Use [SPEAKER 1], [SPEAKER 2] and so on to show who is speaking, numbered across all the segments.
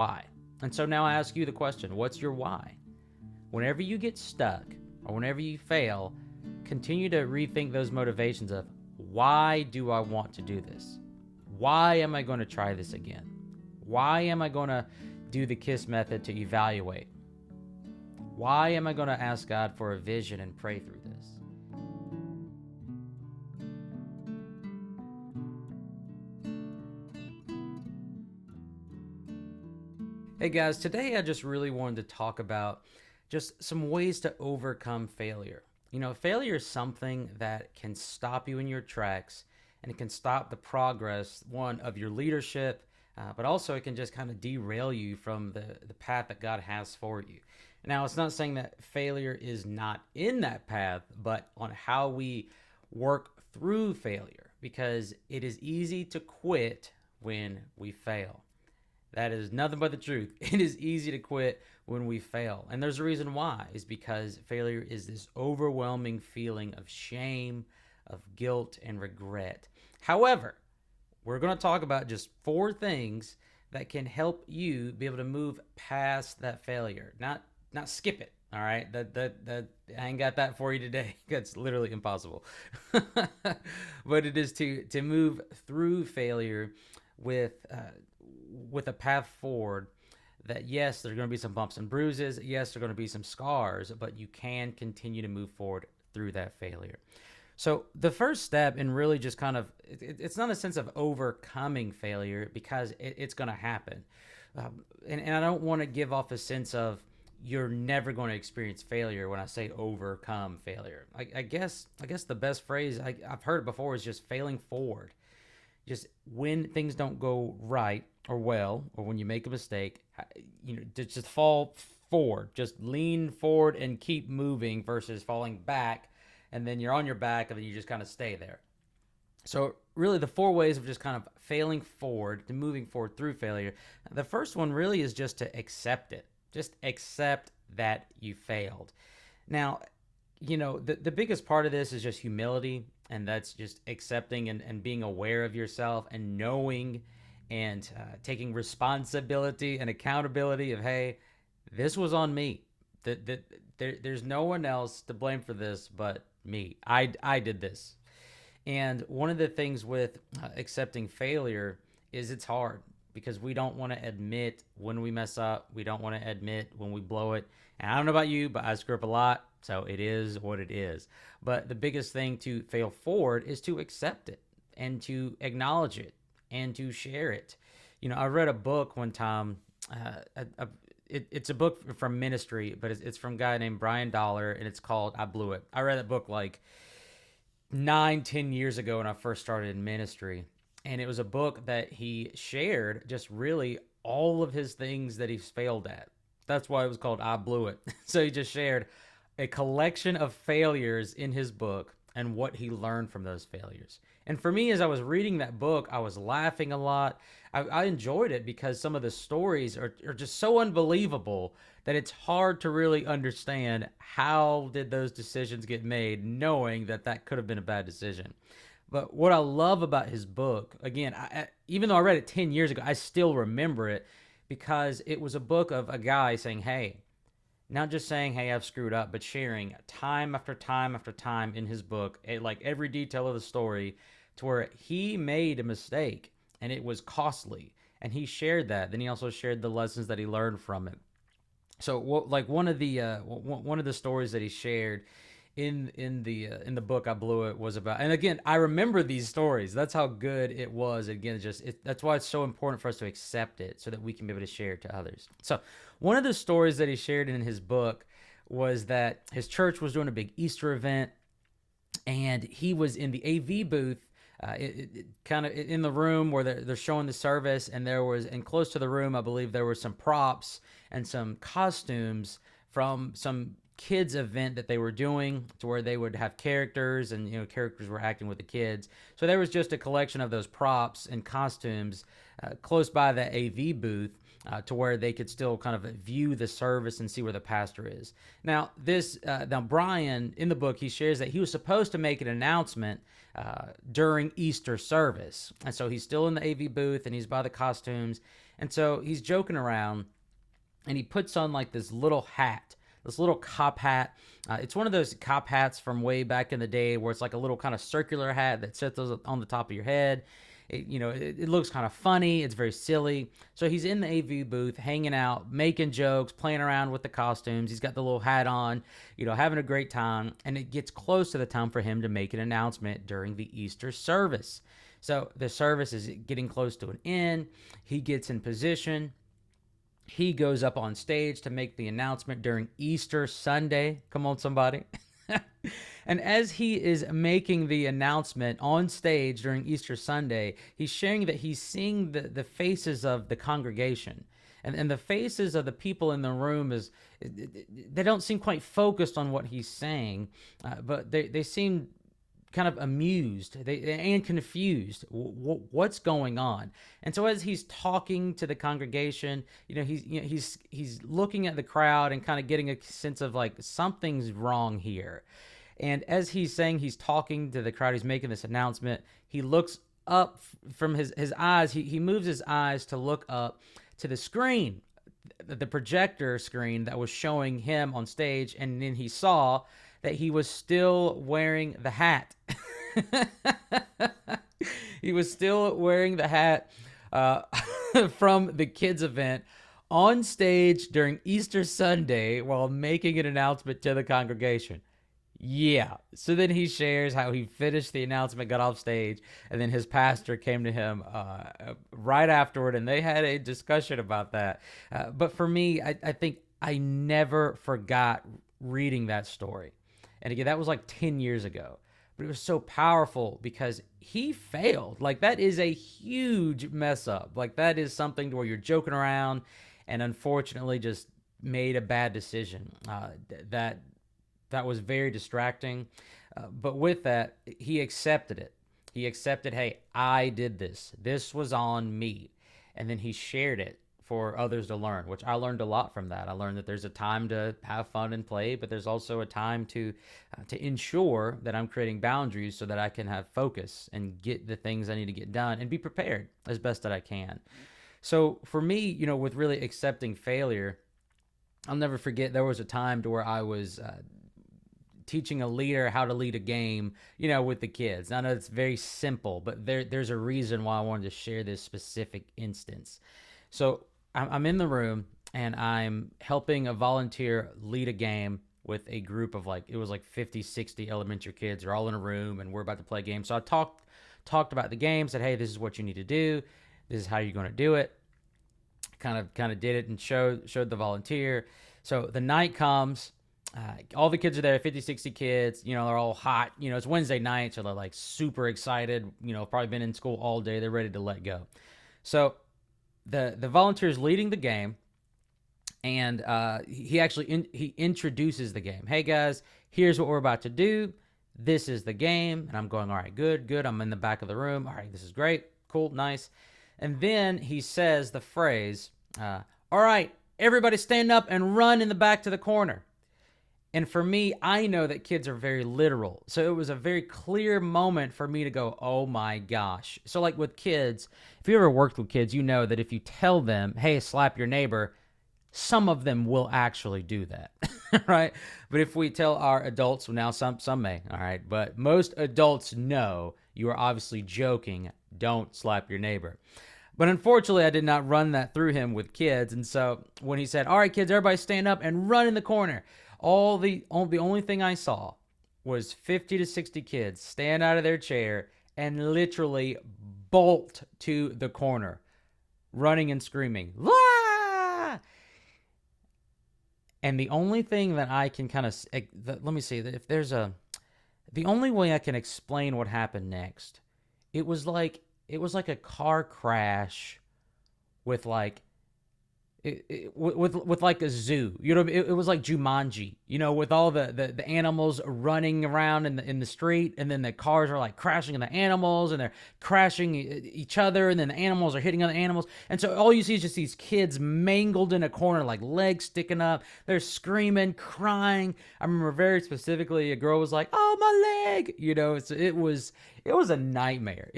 [SPEAKER 1] why. And so now I ask you the question, what's your why? Whenever you get stuck or whenever you fail, continue to rethink those motivations of why do I want to do this? Why am I going to try this again? Why am I going to do the KISS method to evaluate? Why am I going to ask God for a vision and pray through this? Hey guys, today I just really wanted to talk about just some ways to overcome failure. Failure is something that can stop you in your tracks, and it can stop the progress, one, of your leadership, but also it can just kind of derail you from the path that God has for you. Now, it's not saying that failure is not in that path, but on how we work through failure, because it is easy to quit when we fail. That is nothing but the truth. It is easy to quit when we fail. And there's a reason why, is because failure is this overwhelming feeling of shame, of guilt, and regret. However, we're going to talk about just 4 things that can help you be able to move past that failure, not skip it. All right, that I ain't got that for you today. That's literally impossible. But it is to move through failure with a path forward. That, yes, there's going to be some bumps and bruises. Yes, there's going to be some scars, but you can continue to move forward through that failure. So the first step, and really just kind of, it's not a sense of overcoming failure, because it's going to happen. And I don't want to give off a sense of you're never going to experience failure when I say overcome failure. I guess the best phrase I've heard it before is just failing forward. Just when things don't go right or well, or when you make a mistake, just fall forward. Just lean forward and keep moving versus falling back, and then you're on your back, and then you just kind of stay there. So really the 4 ways of just kind of failing forward, to moving forward through failure. The first one really is just to accept it. Just accept that you failed. Now, the biggest part of this is just humility, and that's just accepting and being aware of yourself, and knowing and taking responsibility and accountability of, hey, this was on me. There's no one else to blame for this but me. I did this. And one of the things with accepting failure is it's hard, because we don't want to admit when we mess up. We don't want to admit when we blow it. And I don't know about you, but I screw up a lot. So it is what it is. But the biggest thing to fail forward is to accept it, and to acknowledge it, and to share it. I read a book one time. It's a book from ministry, but it's from a guy named Brian Dollar, and it's called I Blew It. I read that book like 9-10 years ago when I first started in ministry. And it was a book that he shared just really all of his things that he's failed at. That's why it was called I Blew It. So he just shared a collection of failures in his book and what he learned from those failures. And for me, as I was reading that book, I was laughing a lot. I enjoyed it because some of the stories are just so unbelievable that it's hard to really understand how did those decisions get made, knowing that could have been a bad decision. But what I love about his book, again, even though I read it 10 years ago, I still remember it, because it was a book of a guy saying, hey, not just saying, hey, I've screwed up, but sharing time after time after time in his book, like every detail of the story, to where he made a mistake and it was costly. And he shared that. Then he also shared the lessons that he learned from it. So one of the stories that he shared in the book I Blew It was about, and again, I remember these stories. That's how good it was. Again, that's why it's so important for us to accept it, so that we can be able to share it to others. So one of the stories that he shared in his book was that his church was doing a big Easter event, and he was in the AV booth, kind of in the room where they're showing the service, and close to the room, I believe there were some props and some costumes from some kids event that they were doing, to where they would have characters, and characters were acting with the kids. So there was just a collection of those props and costumes close by the AV booth, to where they could still kind of view the service and see where the pastor is. Now Brian, in the book, he shares that he was supposed to make an announcement during Easter service, and so he's still in the AV booth and he's by the costumes, And so he's joking around, and he puts on like this little hat, this little cop hat. It's one of those cop hats from way back in the day where it's like a little kind of circular hat that sits on the top of your head. It looks kind of funny. It's very silly. So he's in the AV booth, hanging out, making jokes, playing around with the costumes. He's got the little hat on, having a great time. And it gets close to the time for him to make an announcement during the Easter service. So the service is getting close to an end. He gets in position. He goes up on stage to make the announcement during Easter Sunday. Come on, somebody. And as he is making the announcement on stage during Easter Sunday, he's sharing that he's seeing the faces of the congregation. And the faces of the people in the room, they don't seem quite focused on what he's saying, but they seem kind of amused and confused. What's going on? And so as he's talking to the congregation, he's looking at the crowd and kind of getting a sense of like something's wrong here. And as he's talking to the crowd, he's making this announcement. He looks up from his eyes. He moves his eyes to look up to the screen, the projector screen that was showing him on stage. And then he saw that he was still wearing the hat. He was still wearing the hat from the kids' event on stage during Easter Sunday while making an announcement to the congregation. Yeah. So then he shares how he finished the announcement, got off stage, and then his pastor came to him right afterward, and they had a discussion about that. But for me, I think I never forgot reading that story. And again, that was like 10 years ago. But it was so powerful because he failed. Like, that is a huge mess up. Like, that is something where you're joking around and unfortunately just made a bad decision. That was very distracting. But with that, he accepted it. He accepted, hey, I did this. This was on me. And then he shared it for others to learn, which I learned a lot from that. I learned that there's a time to have fun and play, but there's also a time to ensure that I'm creating boundaries so that I can have focus and get the things I need to get done and be prepared as best that I can. So for me, with really accepting failure, I'll never forget there was a time to where I was teaching a leader how to lead a game, with the kids. I know it's very simple, but there's a reason why I wanted to share this specific instance. So I'm in the room and I'm helping a volunteer lead a game with a group of it was 50, 60 elementary kids. They're all in a room and we're about to play a game. So I talked about the game, said, hey, this is what you need to do. This is how you're going to do it. Kind of did it and showed the volunteer. So the night comes, all the kids are there, 50, 60 kids, they're all hot. It's Wednesday night, so they're super excited, probably been in school all day. They're ready to let go. So the volunteer is leading the game, and he introduces the game. Hey guys, here's what we're about to do. This is the game. And I'm going, all right, good. I'm in the back of the room. All right, this is great. Cool, nice. And then he says the phrase, all right, everybody stand up and run in the back to the corner. And for me, I know that kids are very literal. So it was a very clear moment for me to go, oh my gosh. So with kids, if you ever worked with kids, you know that if you tell them, hey, slap your neighbor, some of them will actually do that, right? But if we tell our adults, well, now some may, all right? But most adults know you are obviously joking, don't slap your neighbor. But unfortunately, I did not run that through him with kids. And so when he said, all right, kids, everybody stand up and run in the corner, the only thing I saw was 50 to 60 kids stand out of their chair and literally bolt to the corner, running and screaming, "Wah!" And the only thing that I can let me see, if there's the only way I can explain what happened next, it was like a car crash with with a zoo, it was like Jumanji, with all the animals running around in the street, and then the cars are crashing in the animals, and they're crashing each other, and then the animals are hitting other animals, and so all you see is just these kids mangled in a corner, legs sticking up. They're screaming, crying. I remember very specifically a girl was like, "Oh, my leg!" It was a nightmare.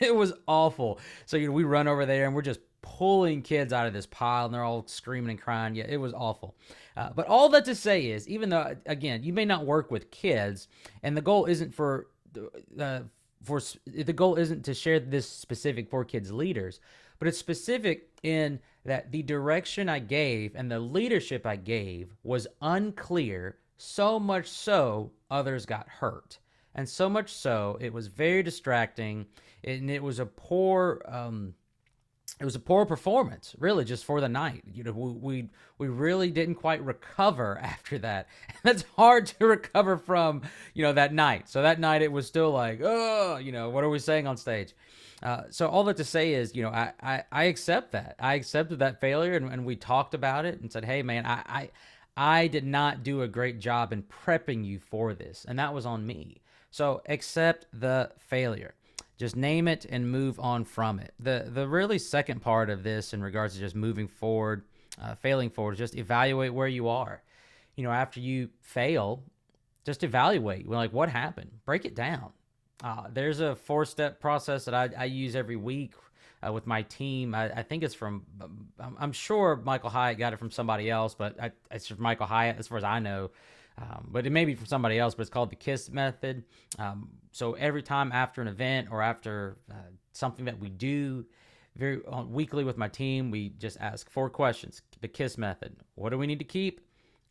[SPEAKER 1] It was awful. So we run over there and we're just pulling kids out of this pile, and they're all screaming and crying. Yeah, it was awful. But all that to say is, even though, again, you may not work with kids, and the goal isn't the goal isn't to share this specific for kids leaders, but it's specific in that the direction I gave and the leadership I gave was unclear, so much so others got hurt. And so much so it was very distracting, and it was a poor performance, really, just for the night. We really didn't quite recover after that. That's hard to recover from, that night. So that night it was still like, oh, what are we saying on stage? So all that to say is, I accept that. I accepted that failure, and we talked about it and said, hey, man, I did not do a great job in prepping you for this, and that was on me. So accept the failure. Just name it and move on from it. The really second part of this in regards to just moving forward, failing forward, is just evaluate where you are. After you fail, just evaluate. Like, what happened? Break it down. There's a 4-step process that I use every week with my team. I think it's from, I'm sure Michael Hyatt got it from somebody else, but it's from Michael Hyatt as far as I know. But it may be from somebody else, but it's called the KISS method. So every time after an event or after something that we do weekly with my team, we just ask 4 questions. The KISS method. What do we need to keep?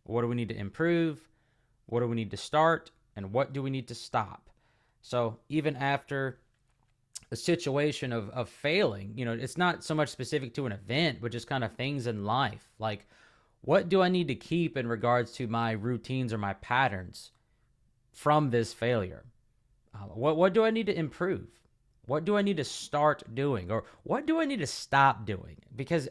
[SPEAKER 1] What do we need to improve? What do we need to start? And what do we need to stop? So even after a situation of failing, it's not so much specific to an event, but just kind of things in life. Like, what do I need to keep in regards to my routines or my patterns from this failure? What do I need to improve? What do I need to start doing? Or what do I need to stop doing? Because,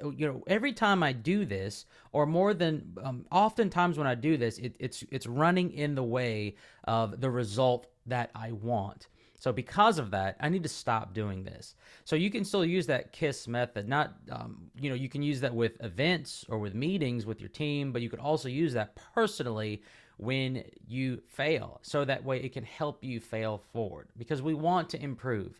[SPEAKER 1] every time I do this, or more than oftentimes when I do this, it's running in the way of the result that I want. So because of that, I need to stop doing this. So you can still use that KISS method. Not, you can use that with events or with meetings with your team, but you could also use that personally when you fail. So that way it can help you fail forward, because we want to improve.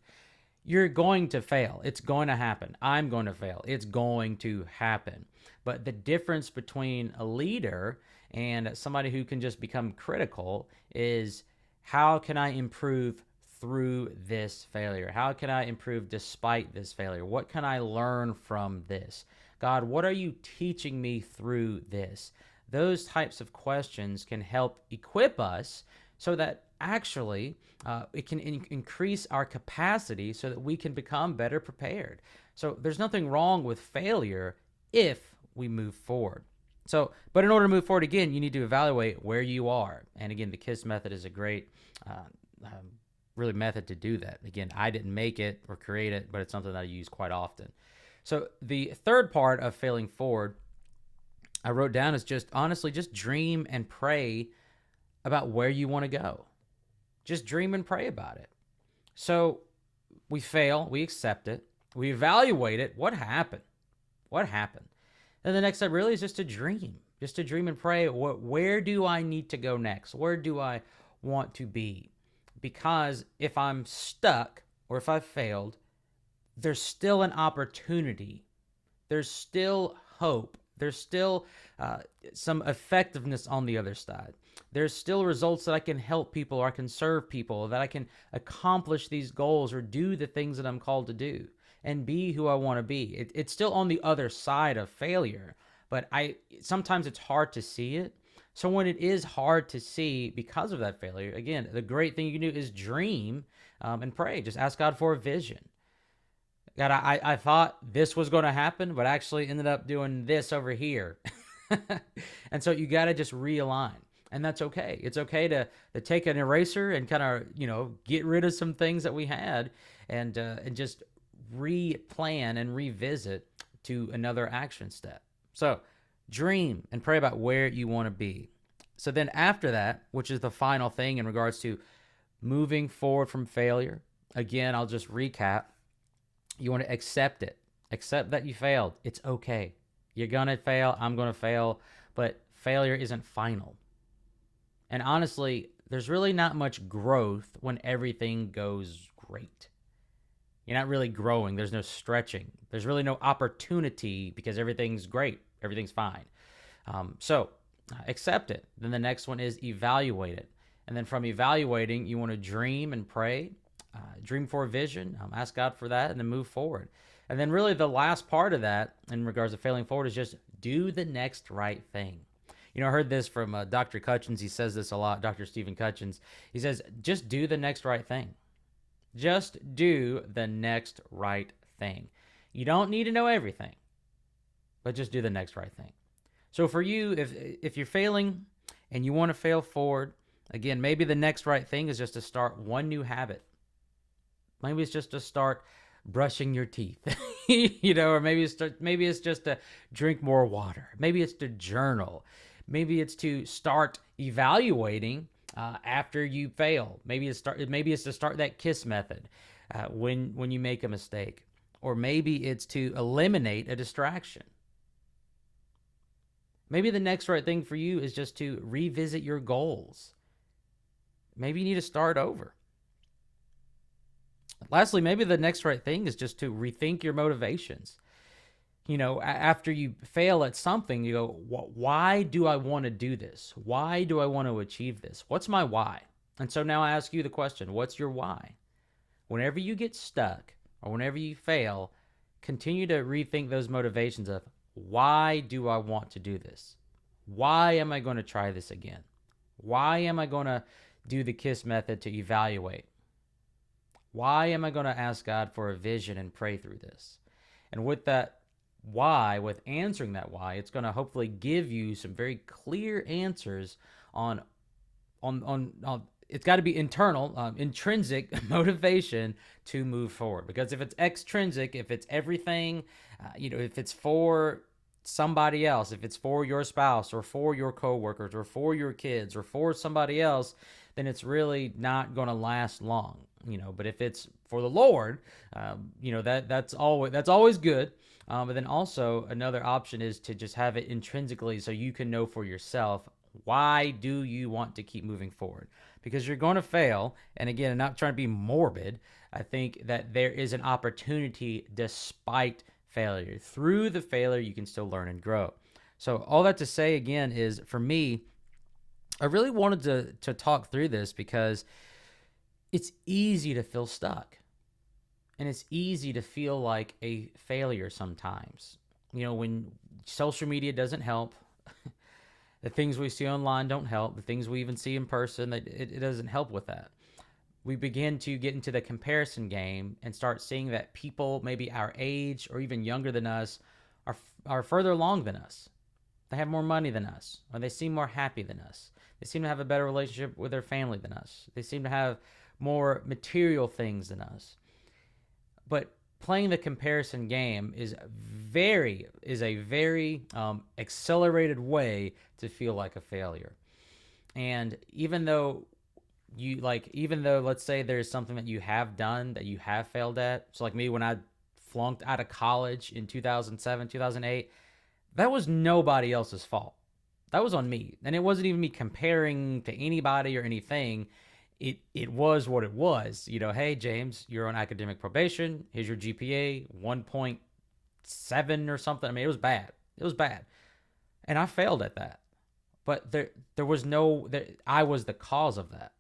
[SPEAKER 1] You're going to fail. It's going to happen. I'm going to fail. It's going to happen. But the difference between a leader and somebody who can just become critical is, how can I improve through this failure? How can I improve despite this failure? What can I learn from this? God, what are you teaching me through this? Those types of questions can help equip us so that actually it can increase our capacity so that we can become better prepared. So there's nothing wrong with failure if we move forward. So, but in order to move forward, again, you need to evaluate where you are. And again, the KISS method is a great really method to do that. Again, I didn't make it or create it, but it's something that I use quite often. So the third part of failing forward, I wrote down, is just honestly, just dream and pray about where you want to go. Just dream and pray about it. So we fail, we accept it, we evaluate it. What happened? What happened? And the next step really is just to dream and pray. Where do I need to go next? Where do I want to be? Because if I'm stuck or if I've failed, there's still an opportunity. There's still hope. There's still some effectiveness on the other side. There's still results that I can help people, or I can serve people, that I can accomplish these goals or do the things that I'm called to do and be who I want to be. It's still on the other side of failure, but sometimes it's hard to see it. So when it is hard to see because of that failure, again, the great thing you can do is dream and pray. Just ask God for a vision. God, I thought this was going to happen, but actually ended up doing this over here. And so you got to just realign. And that's okay. It's okay to take an eraser and kind of, get rid of some things that we had and just replan and revisit to another action step. So dream and pray about where you want to be. So then after that, which is the final thing in regards to moving forward from failure, again, I'll just recap. You want to accept it. Accept that you failed. It's okay. You're going to fail. I'm going to fail. But failure isn't final. And honestly, there's really not much growth when everything goes great. You're not really growing. There's no stretching. There's really no opportunity because everything's great. Everything's fine. So accept it. Then the next one is evaluate it. And then from evaluating, you want to dream and pray, dream for a vision, ask God for that, and then move forward. And then really the last part of that in regards to failing forward is just do the next right thing. I heard this from Dr. Cutchins. He says this a lot, Dr. Stephen Cutchins. He says, just do the next right thing. Just do the next right thing. You don't need to know everything, but just do the next right thing. So for you, if you're failing and you want to fail forward, again, maybe the next right thing is just to start one new habit. Maybe it's just to start brushing your teeth, or maybe it's just to drink more water. Maybe it's to journal. Maybe it's to start evaluating after you fail. Maybe it's to start that KISS method when you make a mistake, or maybe it's to eliminate a distraction. Maybe the next right thing for you is just to revisit your goals. Maybe you need to start over. Lastly, maybe the next right thing is just to rethink your motivations. After you fail at something, you go, why do I want to do this? Why do I want to achieve this? What's my why? And so now I ask you the question, what's your why? Whenever you get stuck or whenever you fail, continue to rethink those motivations of, why do I want to do this? Why am I going to try this again? Why am I going to do the KISS method to evaluate? Why am I going to ask God for a vision and pray through this? And with that why, with answering that why, it's going to hopefully give you some very clear answers on it's got to be internal, intrinsic motivation to move forward. Because if it's extrinsic, if it's everything, if it's for somebody else, if it's for your spouse or for your coworkers or for your kids or for somebody else, then it's really not going to last long. But if it's for the Lord, that's always good. But then also another option is to just have it intrinsically so you can know for yourself, why do you want to keep moving forward? Because you're going to fail. And again, I'm not trying to be morbid. I think that there is an opportunity despite failure. Through the failure, you can still learn and grow. So all that to say again is, for me, I really wanted to talk through this because it's easy to feel stuck. And it's easy to feel like a failure sometimes. When social media doesn't help, the things we see online don't help, the things we even see in person, it doesn't help with that. We begin to get into the comparison game and start seeing that people maybe our age or even younger than us are further along than us. They have more money than us, or they seem more happy than us. They seem to have a better relationship with their family than us. They seem to have more material things than us. But playing the comparison game is a very accelerated way to feel like a failure. And even though let's say there's something that you have done that you have failed at. So like me, when I flunked out of college in 2007, 2008, that was nobody else's fault. That was on me. And it wasn't even me comparing to anybody or anything. It was what it was. Hey, James, you're on academic probation. Here's your GPA, 1.7 or something. I mean, it was bad. It was bad. And I failed at that. But there was I was the cause of that.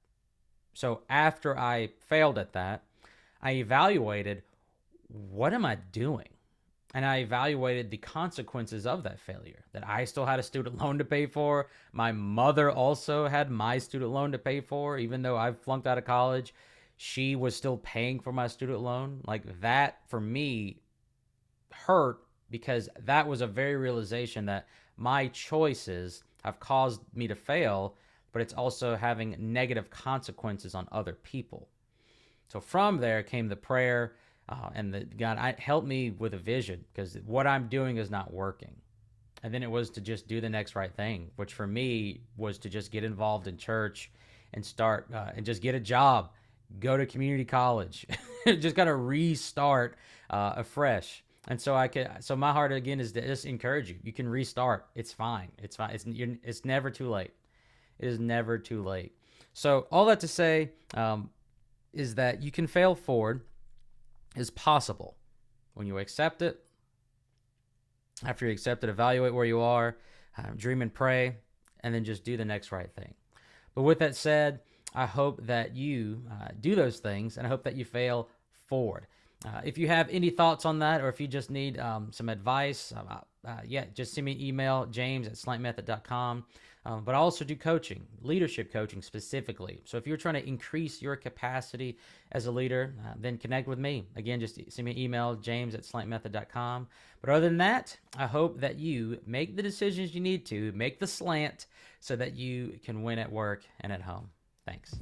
[SPEAKER 1] So after I failed at that, I evaluated, what am I doing? And I evaluated the consequences of that failure, that I still had a student loan to pay for. My mother also had my student loan to pay for. Even though I flunked out of college, she was still paying for my student loan. Like that, for me, hurt, because that was a very realization that my choices have caused me to fail, but it's also having negative consequences on other people. So from there came the prayer, and God helped me with a vision, because what I'm doing is not working. And then it was to just do the next right thing, which for me was to just get involved in church and start and just get a job, go to community college, just got to restart afresh. And so so my heart again is to just encourage you. You can restart. It's fine. It's fine. It's never too late. It is never too late. So all that to say is that you can fail forward. is possible. When you accept it, after you accept it, evaluate where you are, dream and pray, and then just do the next right thing. But with that said, I hope that you do those things, and I hope that you fail forward. If you have any thoughts on that, or if you just need some advice, just send me an email, james@slantmethod.com. But I also do coaching, leadership coaching specifically. So if you're trying to increase your capacity as a leader, then connect with me. Again, just send me an email, james@slantmethod.com. But other than that, I hope that you make the decisions you need to, make the slant so that you can win at work and at home. Thanks.